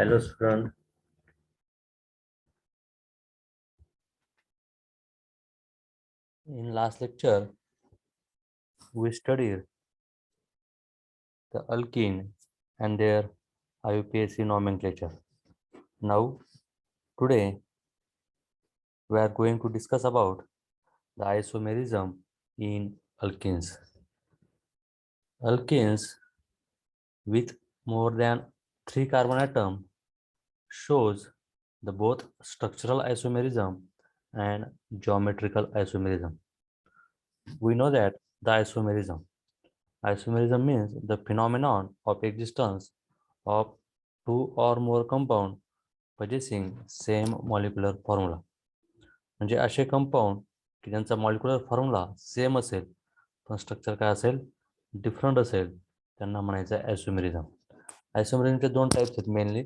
Hello, student. In last lecture, we studied the alkene and their IUPAC nomenclature. Now, today, we are going to discuss about the isomerism in alkenes. Alkenes with more than 3 carbon atoms shows the both structural isomerism and geometrical isomerism. We know that the isomerism means the phenomenon of existence of two or more compound possessing same molecular formula. म्हणजे असे compound की ज्यांचा molecular formula same असेल पण structure काय असेल different असेल त्यांना म्हणायचं आहे आयसोमेरिझम. आयसोमेरिझमचे दोन टाइप्स आहेत mainly.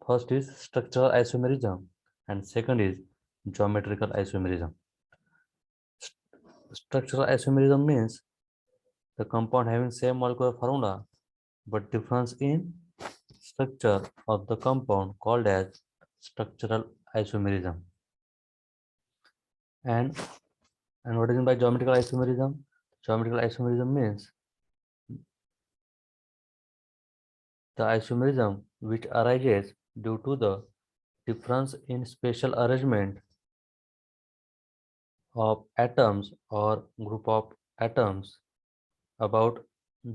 First is structural isomerism and second is geometrical isomerism. Structural isomerism means the compound having same molecular formula but difference in structure of the compound called as structural isomerism. And what is meant by geometrical isomerism? Geometrical isomerism means the isomerism which arises due to the difference in spatial arrangement of atoms or group of atoms about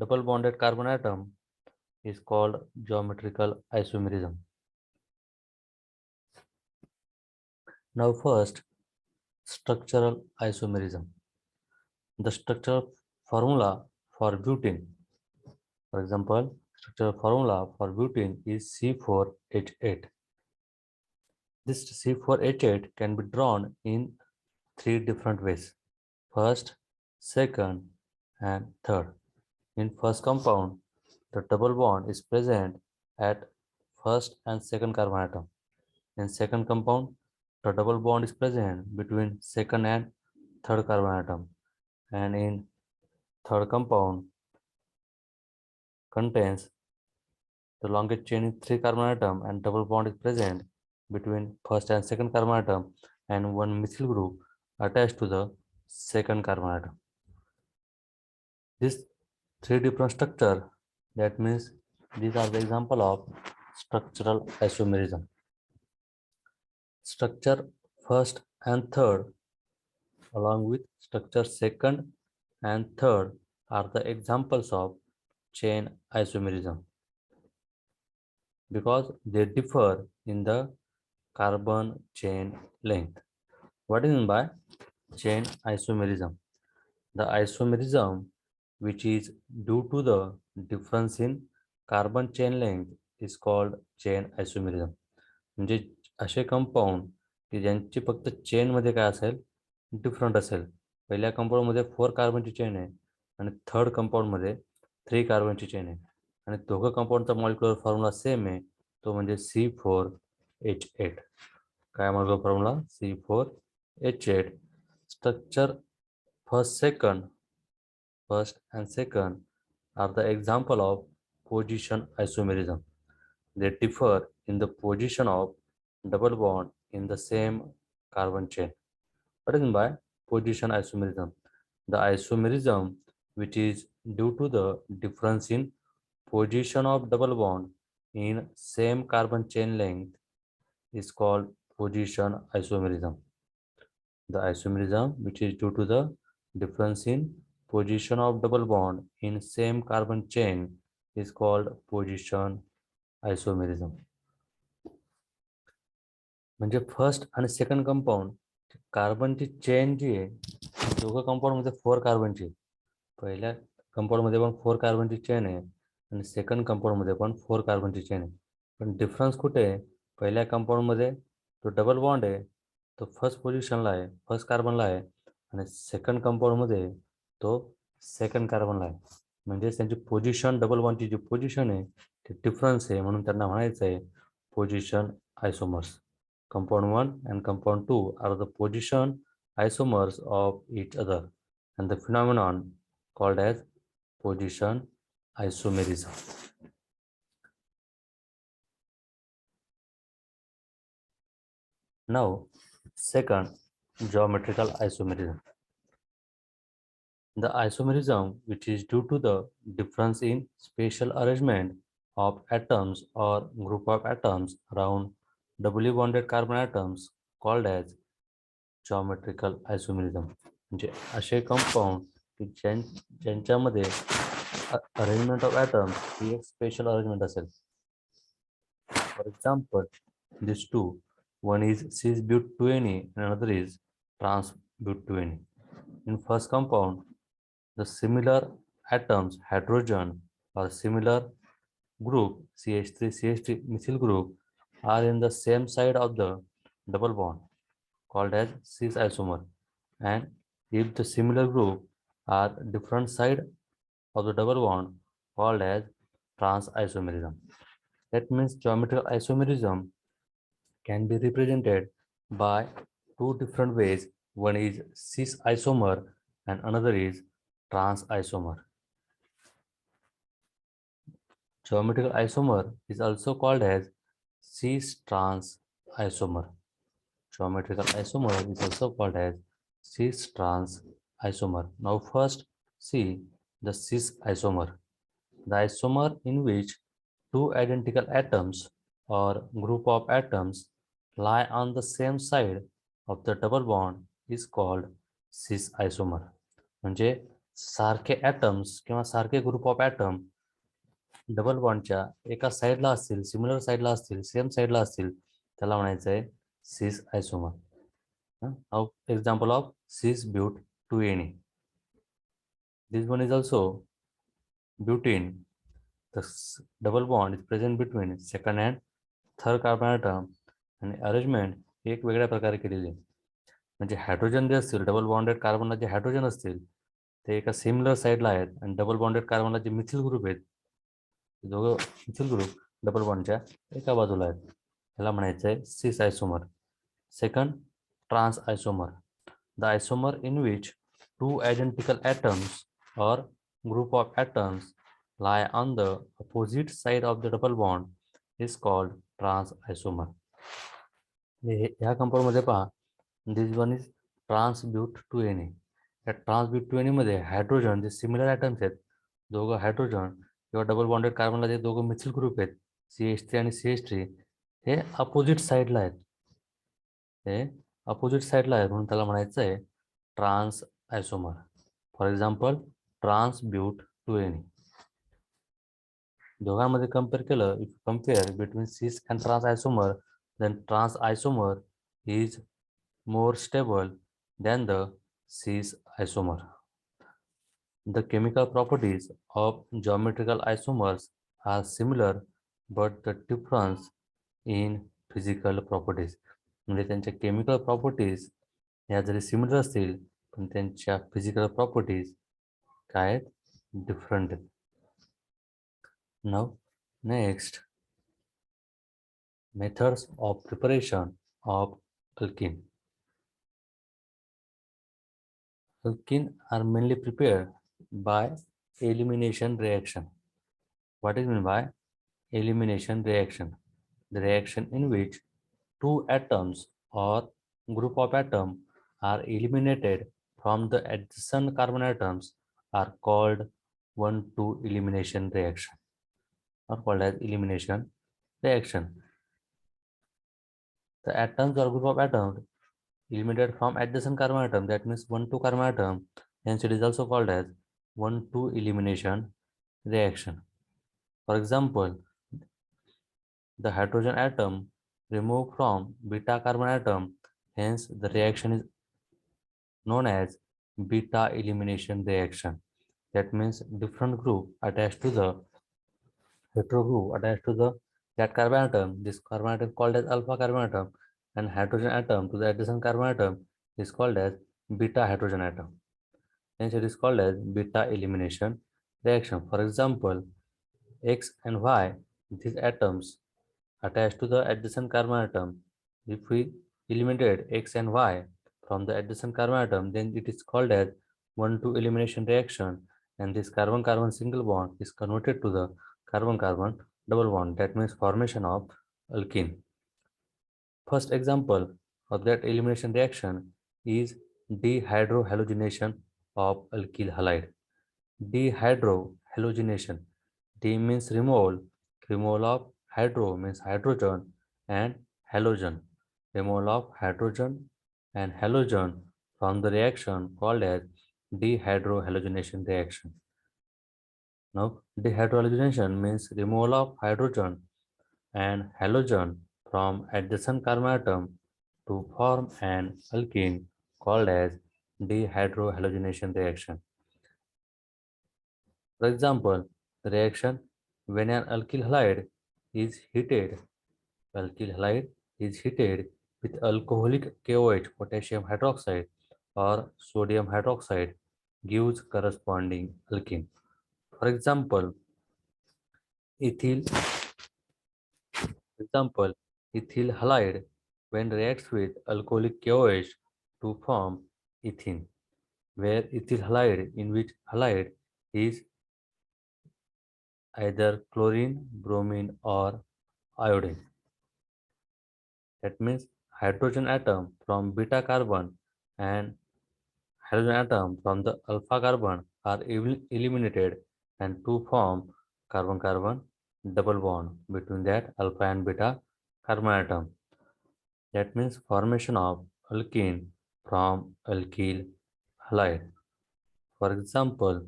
double bonded carbon atom is called geometrical isomerism. Now first, structural isomerism. The structural formula for butane, for example, structural formula for butane is C4H8. This C4H8 can be drawn in three different ways: first, second, and third. In first compound, the double bond is present at first and second carbon atom. In second compound, the double bond is present between second and third carbon atom. And in third compound contains the longest chain is 3 carbon atom and double bond is present between first and second carbon atom and one methyl group attached to the second carbon atom. This three different structure, that means these are the example of structural isomerism. Structure first and third along with structure second and third are the examples of chain isomerism because they differ in the carbon chain length. What is meant by chain isomerism? The isomerism which is due to the difference in carbon chain length is called chain isomerism. म्हणजे असे compound की ज्यांची फक्त चेनमध्ये काय असेल different असेल. पहिल्या कंपाऊंडमध्ये 4 कार्बनची chain आहे आणि थर्ड कंपाऊंडमध्ये 3 कार्बनची चेन आहे आणि दोघं कंपाऊंडचा मॉलिक्युलर फॉर्म्युला सेम आहे, तो म्हणजे C4H8. काय molecular formula? C4H8. Structure first and second are the example of position isomerism. They differ in the position of double bond in the same carbon chain. What is meant by position isomerism? The isomerism which is due to the difference in position of double bond in same carbon chain length is called position isomerism. The isomerism which is due to the difference in position of double bond in same carbon chain is called position isomerism. म्हणजे first आणि second compound कार्बनची chain जी आहे दोघं कंपाऊंडमध्ये 4 कार्बनची, पहिल्या कंपाऊंडमध्ये पण 4 कार्बनची chain आहे आणि second कंपाऊंडमध्ये पण 4 कार्बनची chain आहे. पण डिफरन्स कुठे आहे? पहिल्या कंपाऊंडमध्ये तो डबल बॉन्ड आहे तो फर्स्ट पोझिशनला आहे, फर्स्ट कार्बनला आहे आणि सेकंड कंपाऊंडमध्ये तो सेकंड कार्बनला आहे. म्हणजे त्यांची पोझिशन डबल बॉन्डची जी पोझिशन आहे ती डिफरन्स आहे, म्हणून त्यांना म्हणायचं आहे position आयसोमर्स. Compound 1 and compound 2 are the position isomers of each other and the phenomenon called as position isomerism. Now, second, geometrical isomerism. The isomerism, which is due to the difference in spatial arrangement of atoms or group of atoms around doubly bonded carbon atoms, called as geometrical isomerism. म्हणजे असे compound की ज्यांच्यामध्ये arrangement of atoms ही एक special arrangement असेल. For example, these two, one is cis-but-2ne and another is trans-but-2ne. In first compound, the similar atoms, hydrogen or similar group CH3 methyl group are in the same side of the double bond called as cis isomer, and if the similar group are different side of the double bond called as trans isomerism. That means geometrical isomerism can be represented by two different ways. One is cis isomer and another is trans isomer. Geometrical isomer is also called as cis trans isomer. Geometrical isomer is also called as cis trans isomer. Now first see the cis isomer. The isomer in which two identical atoms or group of atoms lie on the same side of the double bond is called cis isomer. म्हणजे सारखे atoms किंवा सारखे group of atom double बॉन्डच्या एका साईडला असतील, similar साईडला असतील, same साईडला असतील, त्याला म्हणायचं आहे cis आयसोमर. Example of cis-but-2ne. This one is also butene. The double bond is present between second and third carbon atom आणि अरेंजमेंट एक वेगळ्या प्रकारे केलेली आहे. म्हणजे हायड्रोजन जे असतील, डबल बॉन्डेड कार्बनला जे हायड्रोजन असतील ते एका सिमिलर साईडला आहेत आणि डबल बॉन्डेड कार्बनला जे मिथिल ग्रुप आहेत दोघं मिथिल ग्रुप डबल बॉन्डच्या एका बाजूला आहेत, त्याला म्हणायचं आहे cis isomer. Second, trans isomer. The isomer in which two identical atoms or group of atoms lie on the opposite side of the double bond is called trans isomer. ह्या compound मध्ये पहा, this one is trans-but-2ne. या trans-but-2ne मध्ये hydrogen जे similar atoms आहेत, दोघं hydrogen किंवा double bonded कार्बनला जे दोघं methyl group आहेत CH3 आणि CH3 हे अपोजिट साईडला आहेत. हे अपोजिट साईडला आहेत म्हणून त्याला म्हणायचं आहे ट्रान्स आयसोमर. For example trans-but-2ne. दोघांमध्ये कंपेअर केलं, if compare between cis and trans isomer, then trans isomer is more stable than the cis isomer. The chemical properties of geometrical isomers are similar, but the difference in physical properties. म्हणजे त्यांच्या chemical properties ह्या जरी similar असतील पण त्यांच्या physical properties काय आहेत, different आहेत. Now next, methods of preparation of alkene. Alkene are mainly prepared by elimination reaction. What is meant by elimination reaction? The reaction in which two atoms or group of atoms are eliminated from the adjacent carbon atoms are called 1,2 elimination reaction, or called as elimination reaction. The atoms or group of atoms eliminated from adjacent carbon atom, that means 1,2 carbon atom, hence it is also called as 1,2 elimination reaction. For example, the hydrogen atom removed from beta carbon atom, hence the reaction is known as beta elimination reaction. That means different group attached to the hetero group attached to the that carbon atom. This carbon atom called as alpha carbon atom, and hydrogen atom to the adjacent carbon atom is called as beta hydrogen atom. Hence it is called as beta elimination reaction. For example, X and Y, these atoms attached to the adjacent carbon atom. If we eliminated X and Y from the adjacent carbon atom, then it is called as 1,2 elimination reaction, and this carbon-carbon single bond is converted to the carbon-carbon double bond. That means formation of alkene. First example of that elimination reaction is dehydrohalogenation of alkyl halide. Dehydrohalogenation. D means removal. Removal of hydro means hydrogen and halogen. Removal of hydrogen and halogen from the reaction called as dehydrohalogenation reaction. Now, dehydrogenation means removal of hydrogen and halogen from adjacent carbon atom to form an alkene called as dehydrohalogenation reaction. For example, the reaction when an alkyl halide is heated, alkyl halide is heated with alcoholic KOH, potassium hydroxide, or sodium hydroxide, gives corresponding alkene. For example, ethyl example, ethyl halide when reacts with alcoholic KOH to form ethene, where ethyl halide in which halide is either chlorine, bromine, or iodine. That means hydrogen atom from beta carbon and hydrogen atom from the alpha carbon are eliminated and to form carbon-carbon double bond between that alpha and beta carbon atom. That means formation of alkene from alkyl halide. For example,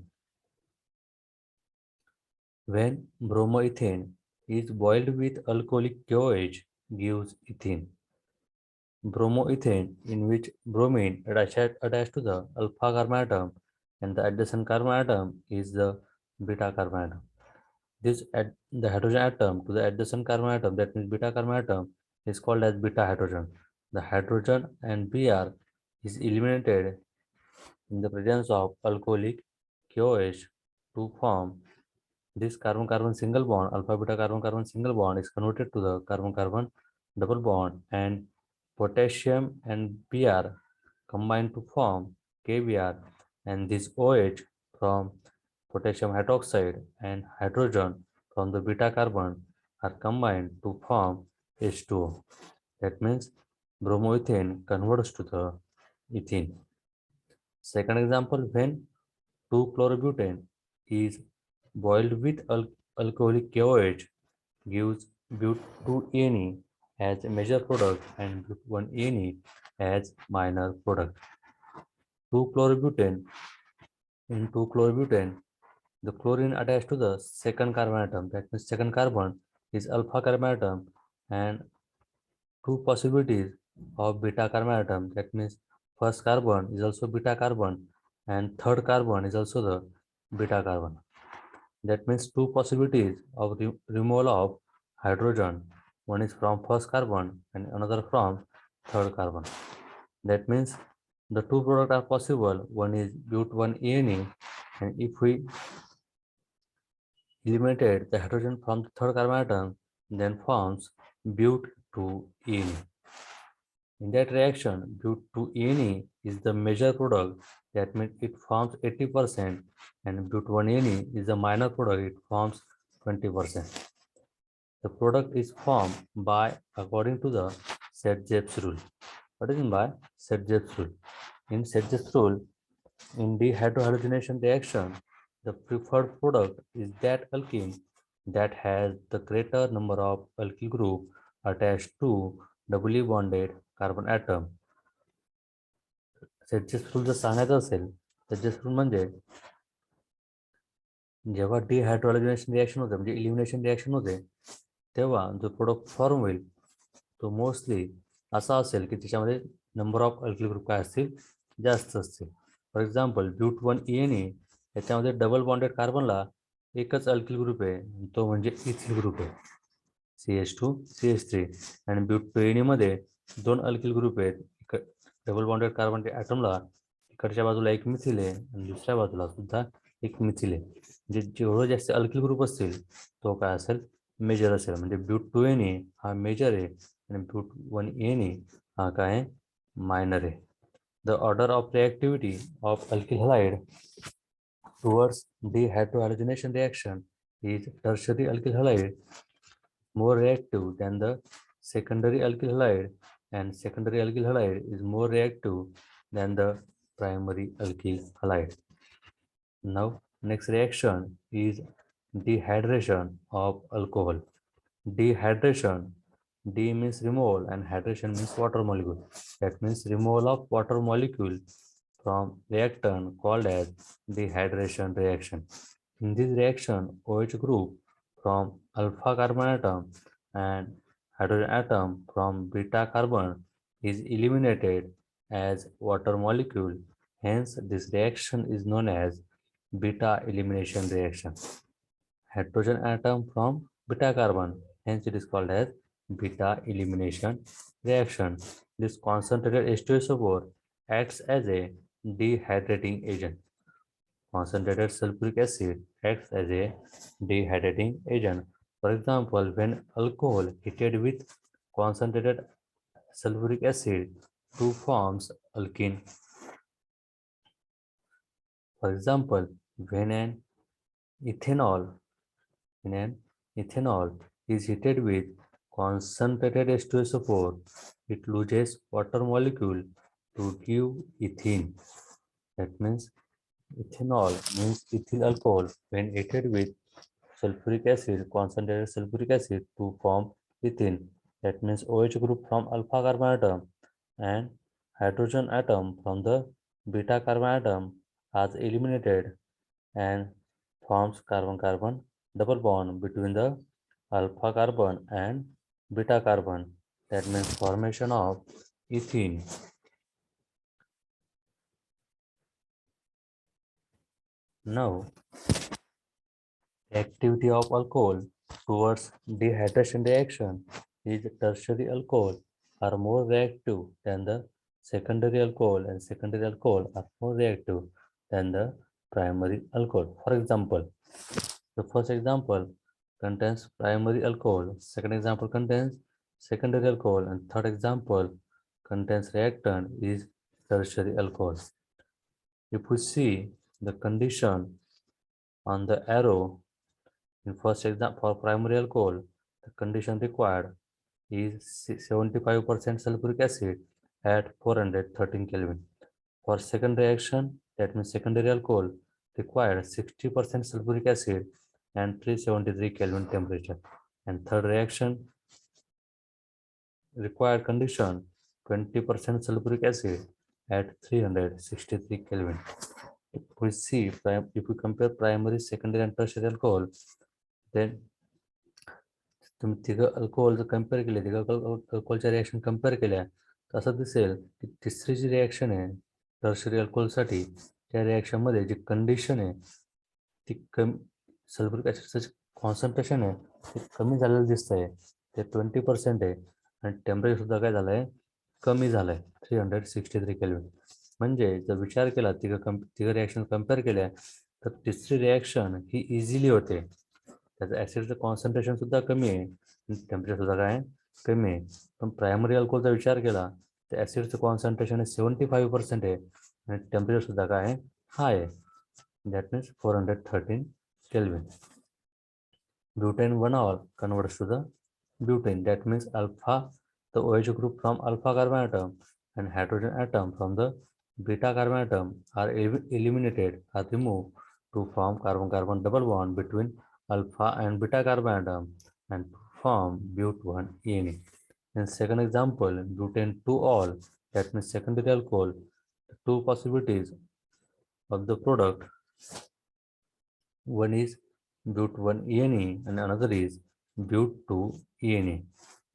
when bromoethane is boiled with alcoholic KOH gives ethene. Bromoethane in which bromine attached to the alpha carbon atom and the adjacent carbon atom is the beta carbon atom. This the hydrogen atom to the adjacent carbon atom, that means beta carbon atom, is called as beta hydrogen. The hydrogen and Br is eliminated in the presence of alcoholic KOH to form this carbon-carbon single bond. Alpha beta carbon-carbon single bond is converted to the carbon-carbon double bond, and potassium and Br combine to form KBr, and this OH from potassium hydroxide and hydrogen from the beta carbon are combined to form H2O. That means bromoethane converts to the ethene. Second example, when 2-chlorobutane is boiled with alcoholic KOH gives but2ene as a major product and but1ene as minor product. 2-chlorobutane in 2-chlorobutane, the chlorine attached to the second carbon atom, that means second carbon is alpha carbon atom, and two possibilities of beta carbon atom, that means first carbon is also beta carbon and third carbon is also the beta carbon. That means two possibilities of removal of hydrogen. One is from first carbon and another from third carbon. That means the two products are possible. One is but1ene, and if we eliminated the hydrogen from the third carbon atom, then forms but2ene. In that reaction, but2ene is the major product, that means it forms 80%, and but1ene is the minor product, it forms 20%. The product is formed by according to the Set-Gibbs rule. What is meant by Set-Gibbs rule? In Set-Gibbs rule, in dehydrohalogenation reaction, the preferred product is that alkene that has the greater number of alkyl group attached to doubly bonded carbon atom. Set-Gibbs rule जर सांगायचं असेल तर Set-Gibbs rule म्हणजे जेव्हा dehydrogenation reaction होते म्हणजे elimination reaction होते तेव्हा जो प्रोडक्ट फॉर्म होईल तो मोस्टली असा असेल की त्याच्यामध्ये नंबर ऑफ अल्किल ग्रुप काय असतील जास्त असतील. फॉर एक्झाम्पल but1ene याच्यामध्ये डबल बॉन्डेड कार्बनला एकच अल्किल ग्रुप आहे, तो म्हणजे इथिल ग्रुप आहे CH2 CH3, आणि but2ene मध्ये दोन अल्किल ग्रुप आहेत. डबल बॉन्डेड कार्बन ॲटमला इकडच्या बाजूला एक मिथिल आहे आणि दुसऱ्या बाजूला सुद्धा एक मिथिल आहे. म्हणजे जेवढं जास्त अल्किल ग्रुप असतील तो काय असेल मेजर असेल. म्हणजे but2ene हा मेजर आहे आणि but1ene हा काय मायनर आहे. The order of reactivity of alkyl halide towards dehydrohalogenation reaction is tertiary alkyl halide more reactive than the secondary alkyl halide and secondary alkyl halide is more reactive than the primary alkyl halide. Now, next reaction is dehydration of alcohol. Dehydration. D means removal and hydration means water molecule. That means removal of water molecule from reactant called as dehydration reaction. In this reaction, OH group from alpha carbon atom and hydrogen atom from beta carbon is eliminated as water molecule. Hence, this reaction is known as beta elimination reaction. Hydrogen atom from beta carbon, hence it is called as beta elimination reaction. This concentrated H2SO4 acts as a dehydrating agent. Concentrated sulfuric acid acts as a dehydrating agent. For example, when alcohol heated with concentrated sulfuric acid to forms alkene. For example, when an ethanol when an ethanol is heated with concentrated H2SO4, it loses water molecule to give ethene. That means ethanol means ethyl alcohol when heated with sulfuric acid, concentrated sulfuric acid to form ethene. That means OH group from alpha carbon atom and hydrogen atom from the beta carbon atom are eliminated and forms carbon-carbon double bond between the alpha carbon and beta carbon. That means formation of ethene. Now, the activity of alcohol towards dehydration reaction is tertiary alcohol are more reactive than the secondary alcohol and secondary alcohol are more reactive than the primary alcohol. For example, the first example contains primary alcohol, second example contains secondary alcohol, and third example contains reactant is tertiary alcohol. If we see the condition on the arrow in first example for primary alcohol, the condition required is 75% sulfuric acid at 413 Kelvin. For second reaction, that means secondary alcohol, required 60% sulfuric acid and 373 Kelvin temperature. And third reaction, required condition 20% sulfuric acid at 363 Kelvin. If we see, if we compare primary, secondary, and tertiary alcohol, then तुम्ही तिघं alcohol जर compare केले तिघं अल्कोहोलच्या reaction compare केल्या तर असं दिसेल की तिसरी जी रिॲक्शन आहे टर्शरी अल्कोहोलसाठी त्या रिॲक्शनमध्ये जी कंडिशन आहे ती कमी सल्फ्युरिक ॲसिडचं कॉन्सन्ट्रेशन आहे ते कमी झालेलं दिसतं आहे ते 20% आहे आणि टेम्परेचर सुद्धा काय झालं आहे कमी झालं आहे 363 केल्विन. म्हणजे जर विचार केला तिघं रिॲक्शन कम्पेअर केल्या तर तिसरी रिॲक्शन ही इझिली होते. त्याचं ॲसिडचं कॉन्सन्ट्रेशन सुद्धा कमी आहे आणि टेम्परेचर सुद्धा काय कमी आहे. पण प्रायमरी अल्कोहोलचा विचार केला तर ॲसिडचं कॉन्सन्ट्रेशन आहे 75% आहे आणि टेम्परेचर सुद्धा काय आहे हाय आहे. That means 413 Kelvin. Butane 1-ol converts to the butane. That means alpha, the OH group from alpha carbon atom and hydrogen atom from the beta carbon atom are eliminated, are removed to form carbon-carbon double bond between alpha and beta carbon atom and form but1ene. In second example, butane 2-ol, that means secondary alcohol. The two possibilities of the product, one is but1ene and another is but2ene.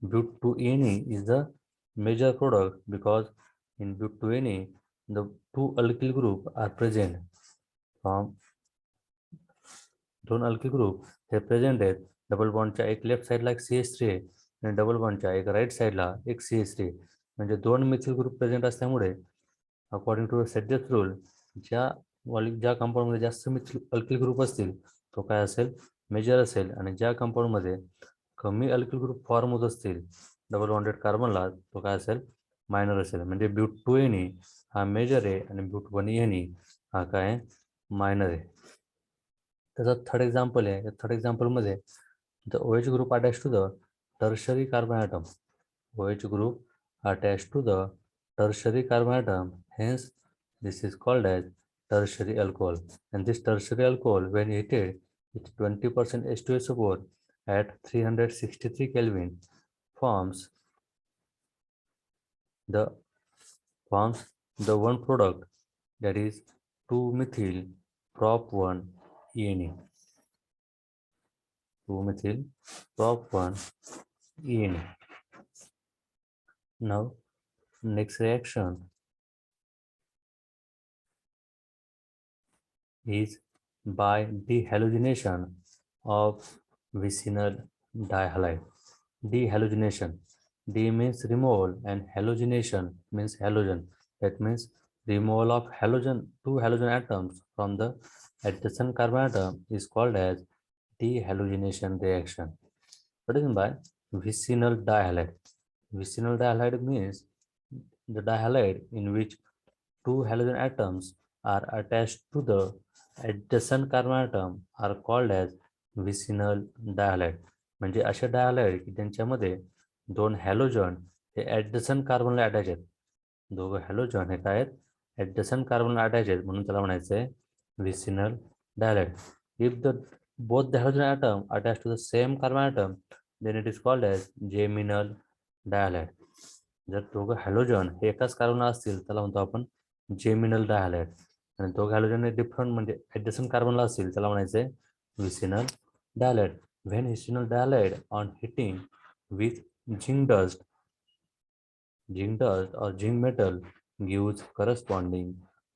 But2ene is the major product because in but2ene the two alkyl group are present. from दोन alkyl group हे present आहेत. Double बॉन्डच्या एक left साईडला एक CH3 आहे आणि double बॉन्डच्या एक right साईडला एक CH3 म्हणजे दोन मिथिल ग्रुप प्रेझेंट असल्यामुळे अकॉर्डिंग टू सेड्रियस रूल ज्या कंपाऊंडमध्ये जास्त मिथिल अल्किल ग्रुप असतील तो काय असेल मेजर असेल आणि ज्या कंपाऊंडमध्ये कमी अल्किल ग्रुप फॉर्म होत असतील डबल बॉन्डेड कार्बनला तो काय असेल मायनर असेल. म्हणजे but2ene हा मेजर आहे आणि but1ene हा काय मायनर आहे. त्याचा थर्ड एक्झाम्पल आहे. या थर्ड एक्झाम्पलमध्ये the OH group attach to the tertiary carbon atom. OH group attached to the tertiary carbon atom. Hence, this is called as tertiary alcohol. And this tertiary alcohol, when heated with 20% H2SO4 at 363 Kelvin, forms the forms the one product, that is 2-methyl prop 1 ENA. 2-methyl prop 1 ENA. Now, next reaction is by dehalogenation of vicinal dihalide. Dehalogenation. D means removal and halogenation means halogen. That means removal of halogen, two halogen atoms from the adjacent carbon atom is called as dehalogenation reaction. What is meant by vicinal dihalide? Vicinal dihalide means the dihalide in which two halogen atoms are attached to the adjacent carbon atom are called as vicinal dihalide. म्हणजे असे डायहालाइड की त्यांच्यामध्ये दोन halogen हे adjacent कार्बनला attach आहेत. दोघं halogen हे काय आहेत? Adjacent कार्बनला attach आहेत, म्हणून त्याला म्हणायचं आहे vicinal dihalide. If the both the halogen atom attach to the same carbon atom then it is called as geminal dihalide. जर दोघं हॅलोजन हे एकाच कार्बनला असतील त्याला म्हणतो आपण जेमिनल डायहालाइड. आणि दोघं हॅलोजन हे डिफरंट म्हणजे ऍडजसंट कार्बनला असतील त्याला म्हणायचं आहे vicinal डायहालाइड. When vicinal dihalide on heating with zinc dust or zinc metal gives corresponding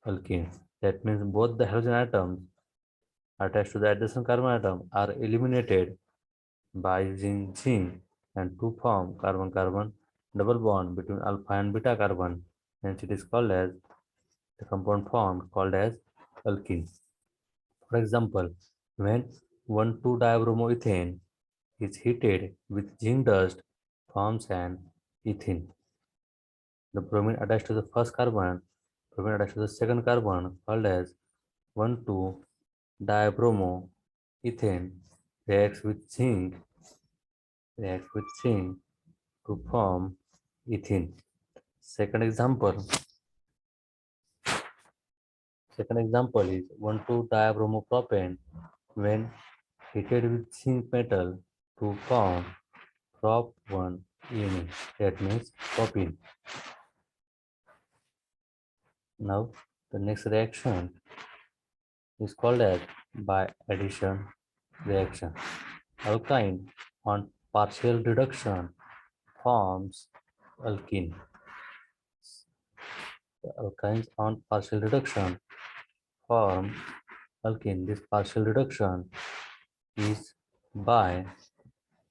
alkene. That means both the halogen atoms attached to the adjacent carbon atom are eliminated by using zinc and to form carbon-carbon double bond between alpha and beta carbon. Hence it is called as the compound formed called as alkene. For example, when 1,2-diabromoethane is heated with zinc dust forms an ethene. The bromine attached to the first carbon, bromine attached to the second carbon called as 1,2-diabromoethane reacts with zinc to form ethene. Second example is 1,2-diabromopropane when heated with zinc metal to form prop 1 ENA. That means propene. Now the next reaction is called as by addition reaction. Alkyne on partial reduction forms alkene. The alkynes on partial reduction form alkene. This partial reduction is by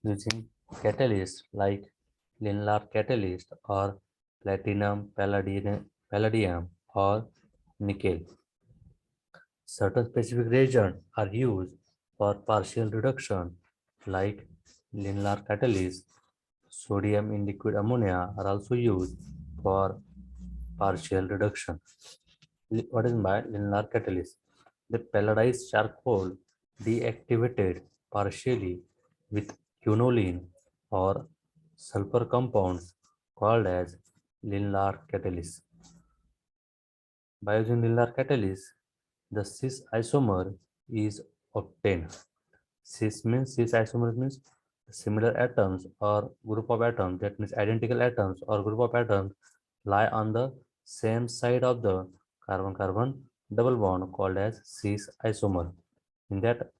using catalysts like linear catalyst or platinum, palladium or nickel. Certain specific reagents are used for partial reduction like linear catalyst. Sodium in liquid ammonia are also used for partial reduction. What is by linear catalyst? The palladized charcoal deactivated partially with quinoline or sulfur compounds called as linear catalyst. By using linear catalyst, the cis isomer is obtained. Cis isomer means similar atoms or group of atoms, that means identical atoms or group of atoms lie on the same side of the carbon-carbon double bond called as cis isomer. In that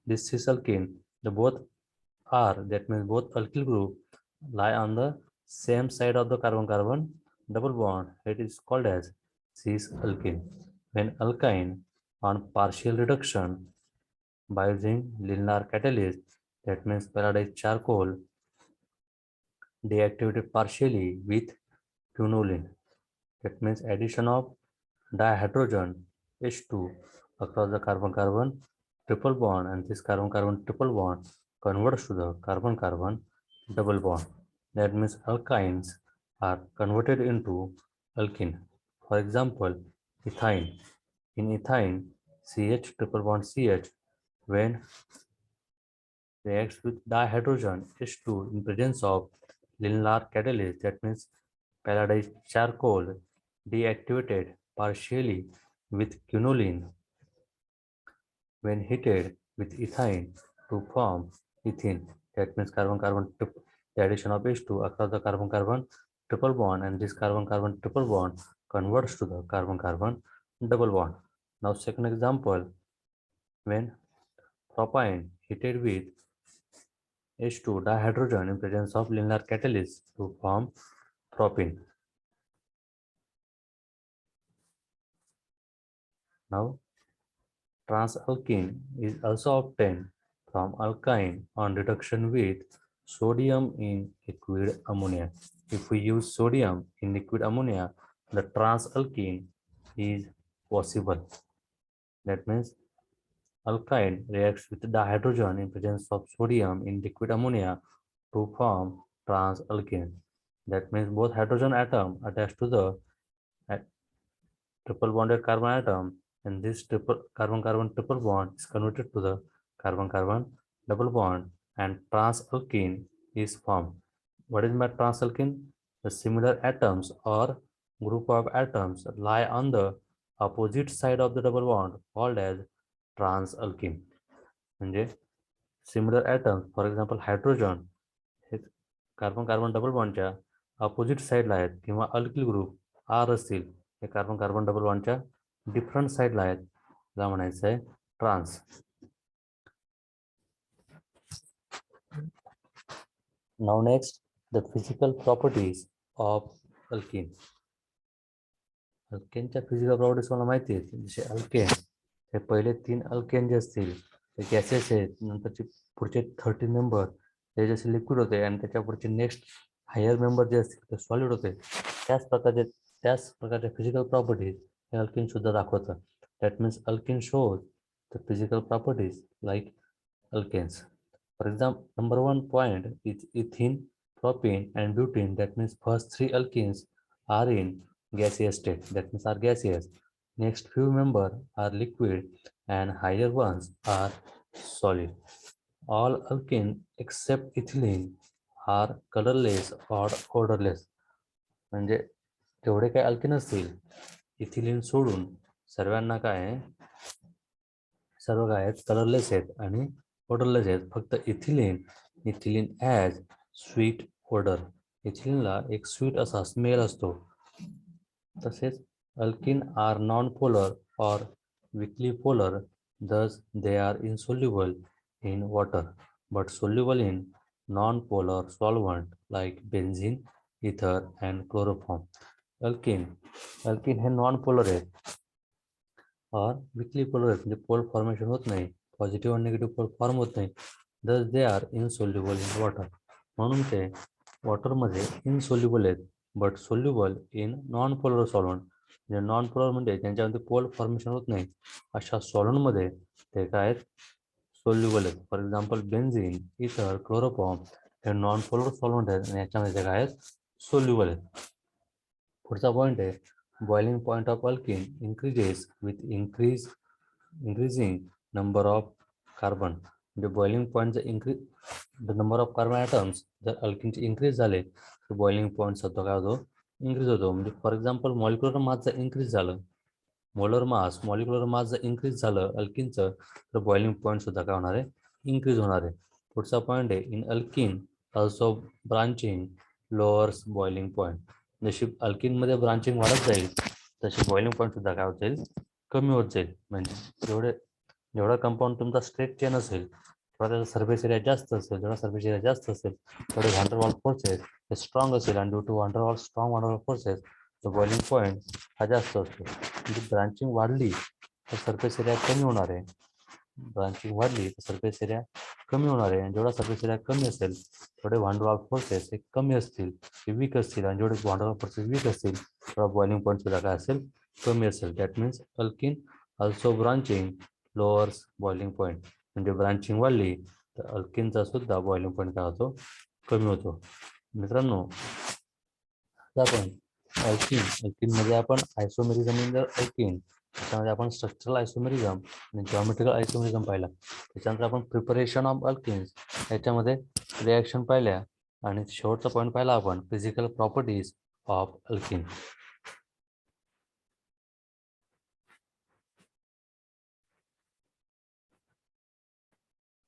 this cis alkene, the both are, that means both alkyl group lie on the same side of the carbon-carbon double bond. It is called as cis alkene. When alkyne on partial reduction by using linear catalyst, that means palladized charcoal deactivated partially with quinoline. That means addition of dihydrogen H2 across the carbon-carbon triple bond, and this carbon-carbon triple bond converts to the carbon-carbon double bond. That means alkynes are converted into alkene. For example, ethyne. In ethyne, CH triple bond CH when reacts with dihydrogen H2 in presence of linear catalyst, that means paradise charcoal deactivated partially with quinoline when heated with ethane to form ethene. That means carbon-carbon, the addition of H2 across the carbon-carbon triple bond, and this carbon-carbon triple bond converts to the carbon-carbon double bond. Now second example, when propane heated with H2 dihydrogen in presence of linear catalyst to form propene. Now transalkene is also obtained from alkyne on reduction with sodium in liquid ammonia. If we use sodium in liquid ammonia, the transalkene is possible. That means alkyne reacts with dihydrogen in presence of sodium in liquid ammonia to form transalkene. That means both hydrogen atom attached to the triple bonded carbon atom, and this triple carbon-carbon triple bond is converted to the carbon-carbon double bond, and transalkene is formed. What is my transalkene? The similar atoms or group of atoms lie on the opposite side of the double bond called as transalkene. म्हणजे similar atoms, for example hydrogen, हे carbon carbon double बॉन्डच्या opposite साईडला आहेत, किंवा alkyl group R असतील, हे carbon carbon double बॉन्डच्या different साईडला आहेत, त्याला म्हणायचं आहे trans. Now next the physical properties of alkane. अल्केनच्या फिजिकल प्रॉपर्टीज मला माहिती आहेत. जसे अल्केन, हे पहिले 3 अल्केन जे असतील ते गॅसेस आहेत, नंतरचे पुढचे 30 मेंबर ते जसे लिक्विड होते, आणि त्याच्या पुढचे नेक्स्ट हायर मेंबर जे असतील ते सॉलिड होते. त्याच प्रकारच्या फिजिकल प्रॉपर्टीज हे अल्केन सुद्धा दाखवतं. That means alkane shows the physical properties like alkanes. For example, number 1 point is ethene, propane, and butane. That means first 3 alkenes are in gaseous state. That means are gaseous. Next few member are liquid, and higher ones are solid. All alkenes except ethylene are colorless or odorless. म्हणजे जेवढे काही alkane असतील ethylene सोडून सर्वांना सर्व काय आहेत, colourless आहेत आणि ओडरलेस आहेत. फक्त इथिलीन ॲज स्वीट ओडर, इथिलीनला एक स्वीट असा स्मेल असतो. तसेच अल्किन आर नॉन पोलर और weakly polar, thus they are insoluble in water but soluble in non polar solvent like benzene, ether and chloroform. Alkene हे non polar आहेत और weakly polar आहेत, म्हणजे पोल फॉर्मेशन होत नाही, पॉझिटिव्ह आणि निगेटिव्ह पोल form होत नाही. Thus they are insoluble in water, म्हणून ते वॉटरमध्ये इनसोल्युबल आहेत, but soluble in non polar solvent. म्हणजे नॉन पोलर म्हणजे त्यांच्यामध्ये पोल फॉर्मेशन होत नाही अशा सॉल्वंटमध्ये ते काय आहेत, सोल्युबल आहेत. For example benzene, ether, chloroform हे नॉन पोलर सॉल्वंट आहेत आणि याच्यामध्ये काय आहेत, सोल्युबल आहेत. पुढचा पॉईंट आहे boiling point of alkene increases with increasing number of carbon. म्हणजे बॉइलिंग पॉईंट जर the number of carbon atoms जर अल्किनचे इन्क्रीज झाले तर बॉइलिंग पॉईंट सुद्धा काय होतो, इन्क्रीज होतो. म्हणजे फॉर एक्झाम्पल मॉलिक्युलर मास जर इन्क्रीज झालं, मॉलिक्युलर मास जर इन्क्रीज झालं अल्किनचं, तर बॉइलिंग पॉईंट सुद्धा काय होणार आहे, इन्क्रीज होणार आहे. पुढचा पॉईंट आहे in alkene also branching lowers boiling point. जशी अल्किनमध्ये ब्रांचिंग वाढत जाईल तशी बॉइलिंग पॉईंट सुद्धा काय होत जाईल, कमी होत जाईल. म्हणजे जेवढा कंपाऊंड तुमचा स्ट्रेट चेन असेल तेव्हा त्याचा सर्फेस एरिया जास्त असेल, जेवढा सर्फेस एरिया जास्त असेल तेवढे व्हांडरवॉल फोर्सेस हे स्ट्रॉंग असेल, आणि ड्यू टू स्ट्रॉंग व्हांडरवॉल फोर्सेस तर बॉइलिंग पॉईंट हा जास्त असतो. म्हणजे ब्रांचिंग वाढली तर सर्फेस एरिया कमी होणार आहे, आणि जेवढा सर्फेस एरिया कमी असेल तेवढे व्हांडरवॉल फोर्सेस हे कमी असतील, ते वीक असतील, आणि जेवढे व्हांडरवॉल फोर्सेस वीक असतील तेवढा बॉइलिंग पॉईंट सुद्धा काय असेल, कमी असेल. That means alkene also branching lowers boiling point. म्हणजे ब्रांचिंग वाढली तर अल्किनचा सुद्धा बॉइलिंग पॉईंट काय होतो, कमी होतो. मित्रांनो, आपण अल्किन मध्ये आपण आयसोमेरिझम इन द अल्किन, त्याच्यामध्ये आपण स्ट्रक्चरल आयसोमेरिझम आणि जॉमेट्रिकल आयसोमेरिझम पाहिला. त्याच्यानंतर आपण प्रिपरेशन ऑफ अल्किन्स याच्यामध्ये रिॲक्शन पाहिल्या. आणि शेवटचा पॉईंट पाहिला आपण फिजिकल प्रॉपर्टीज ऑफ अल्किन.